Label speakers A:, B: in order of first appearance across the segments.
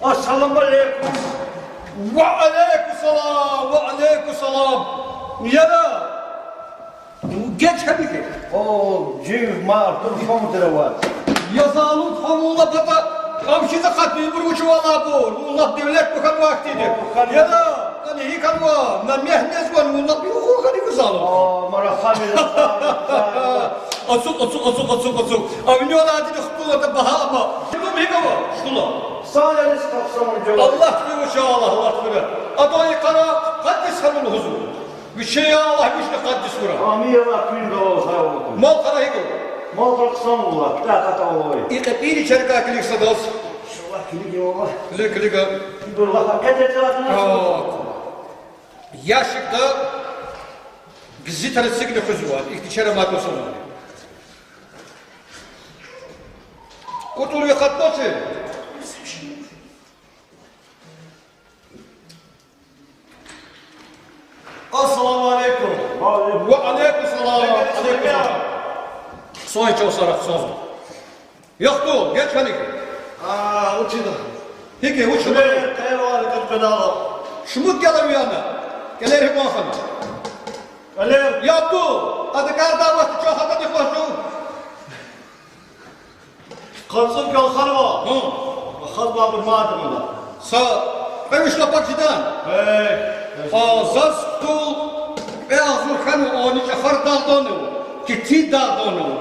A: Assalamu alaikum.
B: Ve aleykümselam, ve aleykümselam. Yana. Geç hadi ki.
A: O civ martım komutere var.
B: Yazalım famulla bata. Kamşıda katmayı burguçu valla bu. Mullah devlet bakan vaktidir. Yana. Hani hikan var. Ben mehnes var. Mullah bir oku hadi kızalım.
A: O marahamile.
B: Asuk. Avni ola adını hutulata baha ama. Şunu hika var. Şunu.
A: Sağlarız kapsamını cevap.
B: Allah bilir inşallah Allah bilir. Adayı kara kaddis hanım huzur. Bir şey Allah güçlü kaddis vura.
A: Amiyela künde olsa oldu.
B: Mal kara hika.
A: Mal kalksam ola. Bir daha kata olayı.
B: İqepini içeri kakilik sadas.
A: Allah kiligi ola.
B: Kilik.
A: Dur Allah. Edeceğatına.
B: Yaşıkta gizi tanıtsı gibi kuzu var. İhtişare maddosu var. Oturuyor katması.
A: Assalamu alaikum.
B: Ve aleykümselam. Son hiç olsarak son. Yoktu. Geç hani.
A: Uçida.
B: Peki uçtu.
A: Kayvalı kırpedala.
B: Şumut gelir yanına. Gelir hep olsun.
A: Alev.
B: Yaptı. Adı karda vakti çok hata diklaştı.
A: Kalsın kalsın var.
B: Hı.
A: Kalma bir madem
B: Sağ. Kaymış lapakçıdan.
A: Hey.
B: Azaz kul ve azur kanu oni çafar daldonu. Kiti daldonu.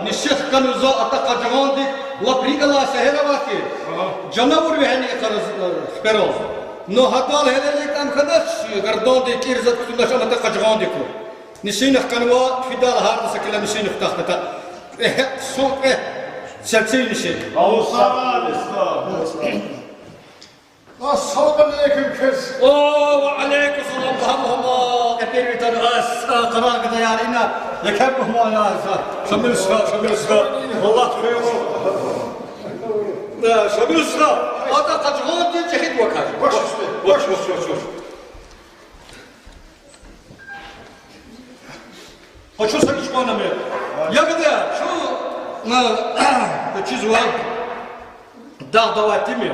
B: Nişih kanu za ata kacağın dik. Laprikala sehera vakti. Canavur ve hani speroz. No hatal helelik arkadaş. Gardon dik irzat kutullaş ama ata kacağın dik. Nişih kanu va fidal harda sakila nişih tahtata. Son selçeyi nişih.
A: Ağustan.
C: Assalamu alaikum kız.
B: Oo aleykümselam bahmama. Epey bir tane karar kadar yani ina. Yakın bahmama ya. Şamil usta. Allah koyuyor. Şamil usta. Ata kaçıyor diye cehit vakar.
C: Baş üstü.
B: Boş. Kaçıyorsa hiç oynamıyor. Ya bir de şu çiz var. Dağ değil mi?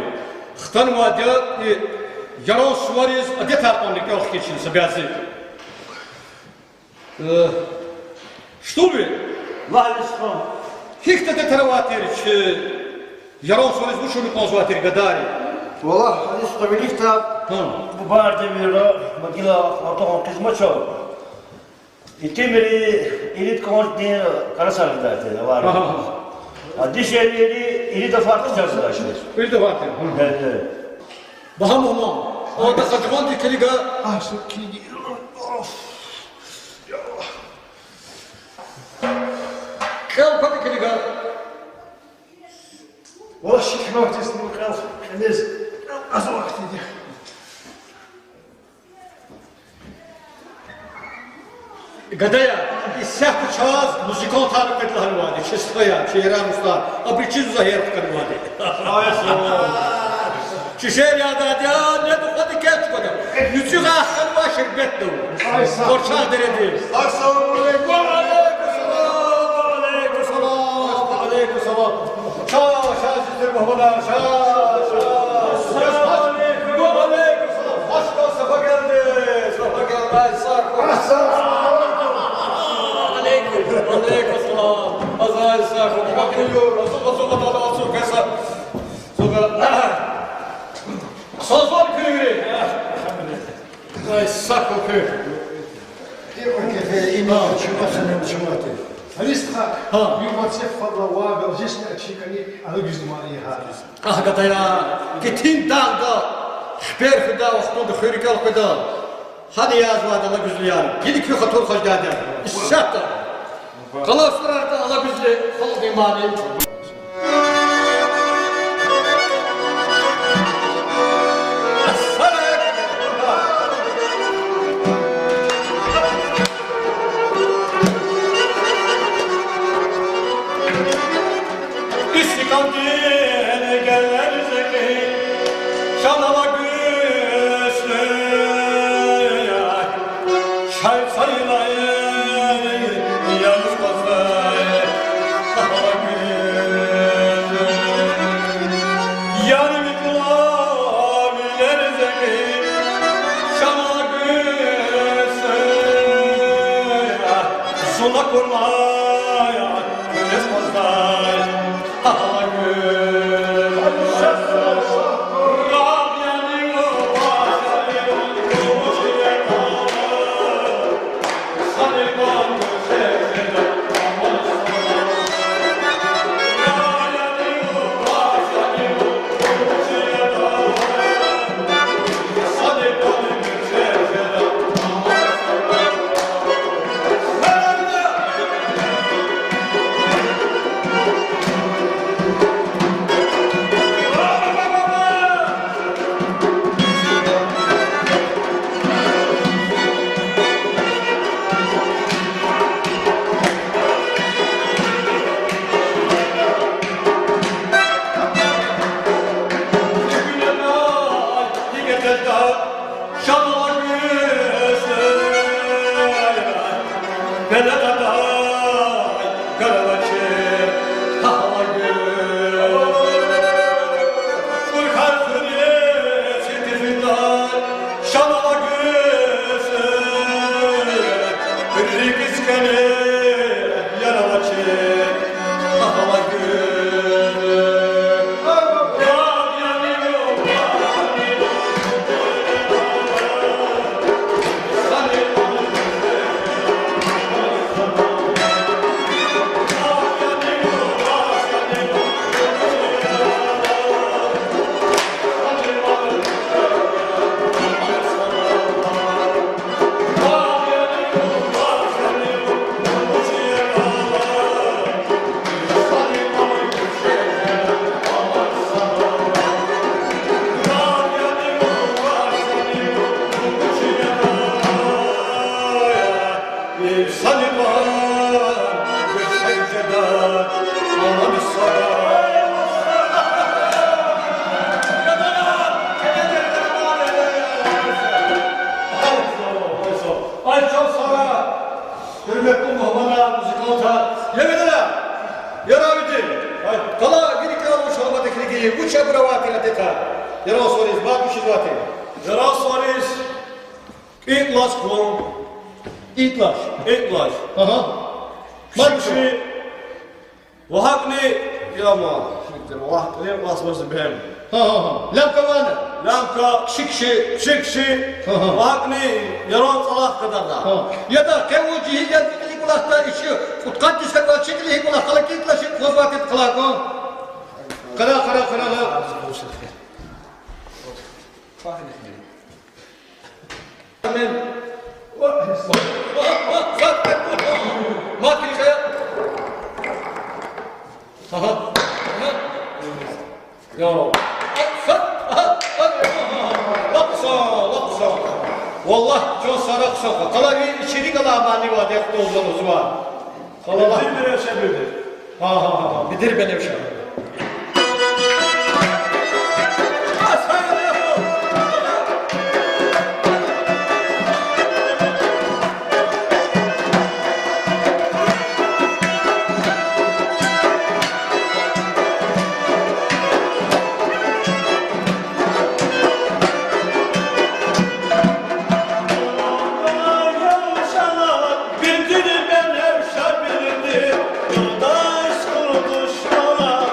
B: Xtan vadi yaron suvariz где-то он никак хищен собязи. Что вы?
A: Valiskom.
B: Хихта де тараватер че yaron suvariz bu şunu konsuateri gadari.
A: Valla hadis stabilikta bu barde viro magila otohon kızmaço. İtimiri ilit konç diye karasarlı derdi var. Diş evleri ili de farklı çalışır.
B: Bir de var.
A: Evet.
B: Baham olmam. O da kaçman dikeliga.
C: Aşık kili.
B: Kel pati keliga.
C: Valla şık noktasını kal. Henüz az vaktiydi.
B: Gadaya, issah çağız müzikon tarif edilir vadi. Çistoya, şehra mustar. Abi çiz zahir fikir vadi. Şişer ya da ya ne bu kadar keç kadar. Müzik ahkan var şerbet de. Korçak deredi.
C: Assalamu alaikum.
B: Aleykümselam. Şahsizdir Muhammed'e. Hoş geldin, sefa geldi. Aleykümselam. Azrail sakın. Bakıyor. Asıl kesa. Sazvar köyü. Ay sakın köyü.
C: إمام شو أصلا شماتي هلستها يوماتي فضل وابل جسم أشيكني على جزء مالي هذا
B: Hakikaten ya. Gittin dağda. Şper fida vaxtında xörikal fida. Hadi yazmadı Allah güzlü yani. Gidik yok atol hoş geldin. İşşat da. Kalaslar da Allah güzlü. Halk imani. İstikamdine gelecek Şanava güçlü Şay sayılayı Yalnız kozlayı Şanava güçlü Kolla kollaya Güneş bozday Ağlayın Rabyanın Başarın Kuşuya kalır Sanıman Güzeşede Aman sana Rabyanın Başarın Kuşuya kalır Sanıman Güzeşede Aman Wallah çok sarak soka. Kala bir içeri kala amani var defte olduğunuz var. Kala var.
C: Bir evşebidir.
B: Ha. Bidir ben evşe.
A: Bildirim ben evşer bilirdim Yoldaş kuruluşlara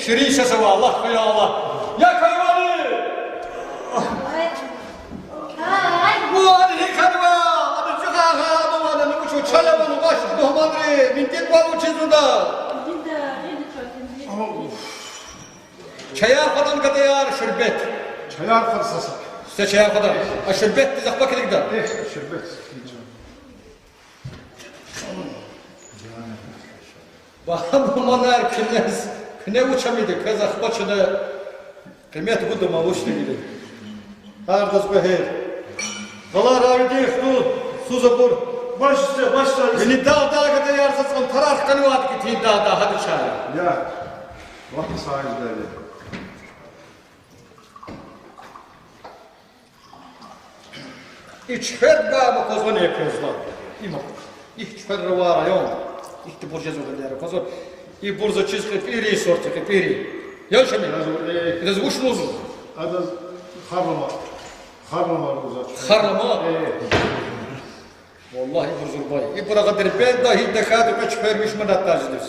B: şirin sesi var Allah ya Allah. Ya kayvanı! Bu adı ne kadar? Adı çıkağa babanın uçu çalabanı başı doğmadırı. Mintet var uçuzunda. Çayar kadar kadar şerbet.
C: Çayar fırsası.
B: İşte çayar kadar. Şerbet bize bak edin gider.
C: Şerbet.
B: Bakalım bunlar kine uçamıydı. Kazak başını kıymet buduma uçtu gidi. Kardeş behir. Kalar abi değil su. Su zabur.
A: Baş üstüne, baş üstüne.
B: Beni dağ kadar yarsasın. Tarar kanı vardı ki dağ hadi çağır.
C: Ya. Vakti sahilleri.
B: İç her babı kozun yapıyoruz lan. İma. İç her rava rayon. İhti burcaz o kadar kozun. İ burza çizgi piri sortu ki piri. Yaşamı. Biraz uçmuz.
C: Adı Harlama. Harlama uzat.
B: Harama. Vallahi burzur bay. İ bura kadar ben dahi dekatı kaç vermiş manattacıdır.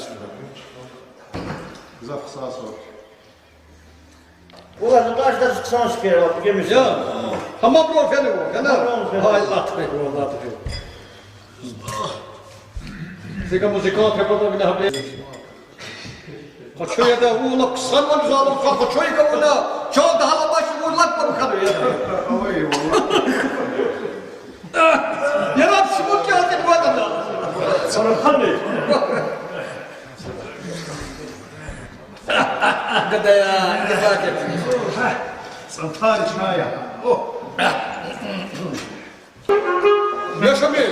C: Güzel kısası var.
A: Bu kadar taşla sıksan sıkıyor bak, yemiş.
B: Ya. Tamam bro fena o. Fena.
A: Tamam, fena.
B: Allah tıkıyor. Allah tıkıyor. Sega muzikant yapalım bile haber. Kaçıyor da uğulak sanma güzelim kaçıyor kavuna. Çok daha başı uğulak mı kalıyor ya?
C: Ama iyi valla.
B: Ya lan simut geldi bu adamda.
A: Sana kalmıyor.
B: Gıda ya, gıda getirmiş.
C: Santar içmaya. Oh.
B: Yaşamıyor.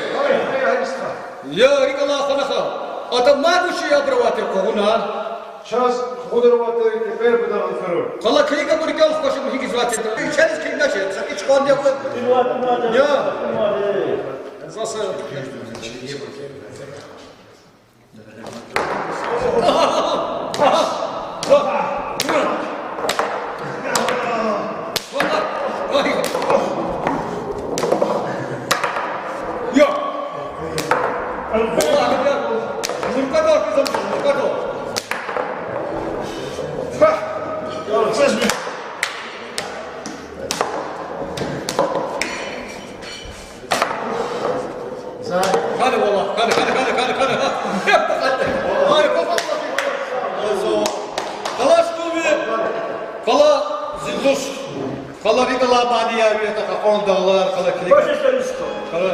B: Ya rikala khanaka. Adam ma bu şey yaprawatı kovuna.
C: Şahs hudravatı keper bedar alfarur.
B: Kala kıyıka bu rikal koşum hiç zaten. İçeriz kıyıka şey. Sen hiç kondiya koy. Ya. Nasıl? Ya. Allah ya. Murkado kızım, murkado.
A: Ya ses mi?
B: Hadi valla, hadi. Hep hadi. Hadi kapat. Kala stubi. Kala zindus. Kala rigala badiya bir taka $10 kala klik.
A: Baş üstüne sıkıyor.
B: Kala.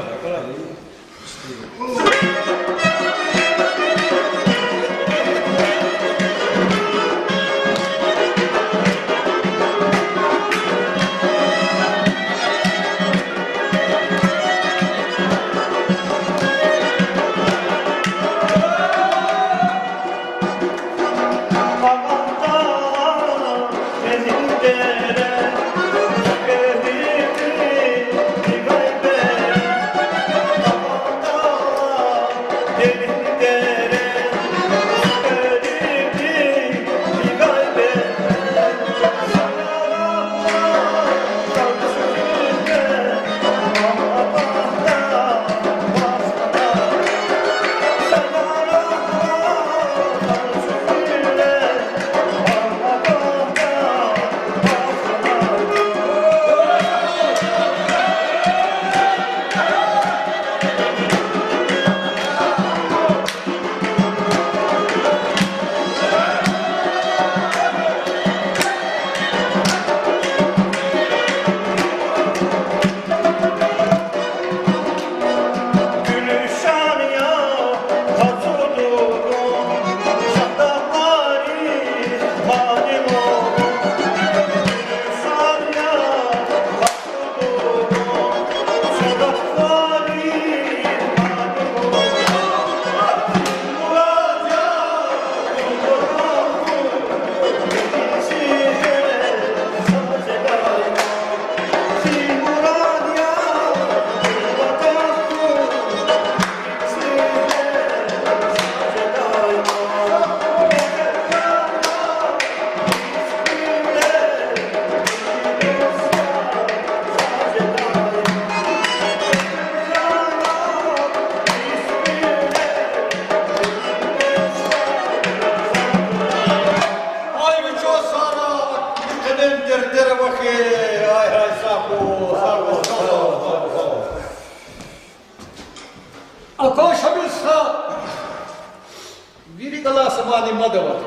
B: вани мадавати.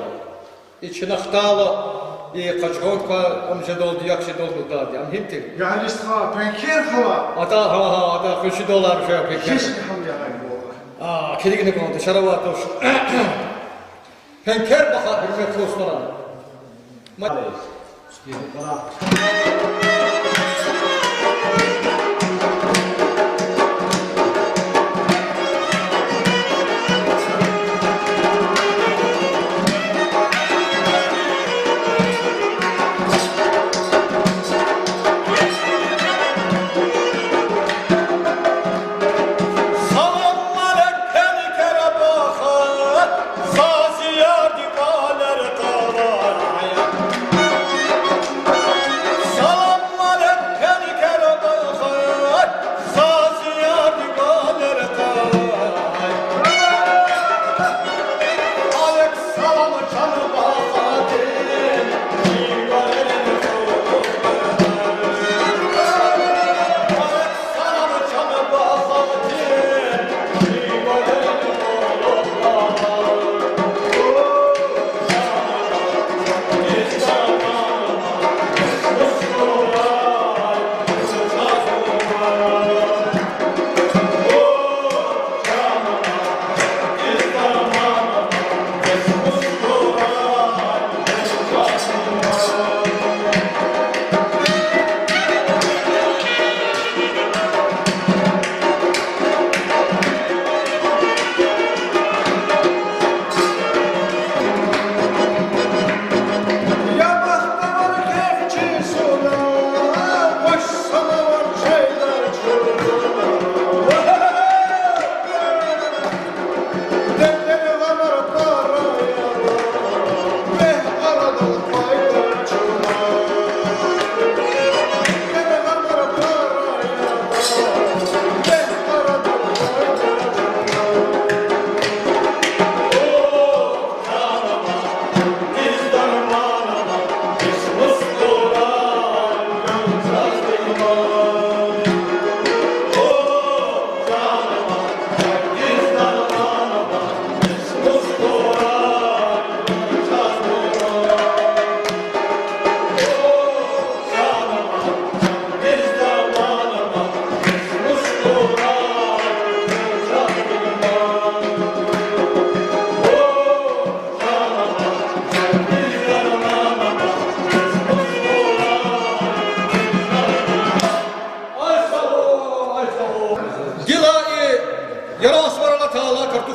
B: И чинахтала, и качгонка, он же долду, як же долду дади. Ам химтир.
C: يعني استخا بنكير خلا
B: Ата хуши доллар же пекер.
C: جسمي هم يا غيبوها
B: Керигне конте шараватош. Пенкер баха хürmet dostlara.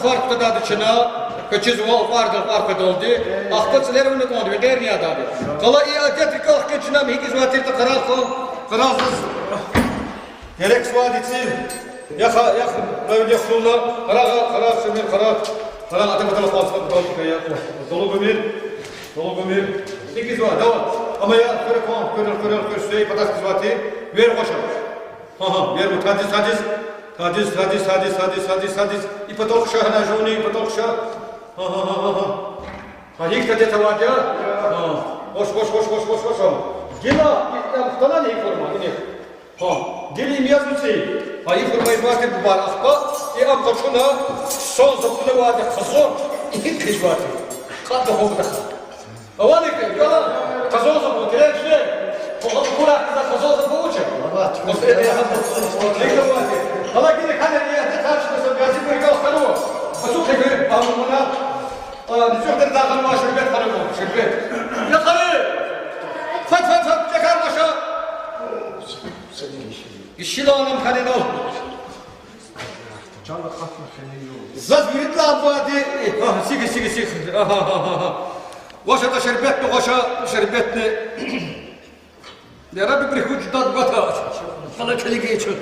B: farklı da dışına kaçız var farklı oldu. Ahbapçılar onu kondu ve der niye dadı. Kala iadet rikah keçina mi hiç vatir de kararsız. Gerek suat için ya böyle xullar karar semir karar adım adım falsafa kaldı ya. Dolu gömür. İkiz var davat. Ama ya kör şey patas kızvati ver koşar. Ver bu Hadis. İpatok şahına joni, ipatok şah. Hayık da detavaca. Hoş. Gila, muhtana ne forma ne? Gili imyaz mı şey? Hayık formayı varken bu bar akba. Am koşuna son zakunu vardı kazor. İki kızvati. Kadı hovda. Avanik gala. Kazor zakunu telefişe. Kurak kıza kazor zakunu uçak. Allah gidip kaneriye tartışmasın gazi bir yol kanı. Asuk gibi bağımına. Nüzükleri dağını var şerbet kanı bu. Şerbet. Yakarı. Fat yakar başa. İşçili oğlum kanını ol. Zaz biritli abadi. Sigi. Ваша то шербетно, ваша шербетне. Я раби приходжу дати бата. Але чоловіки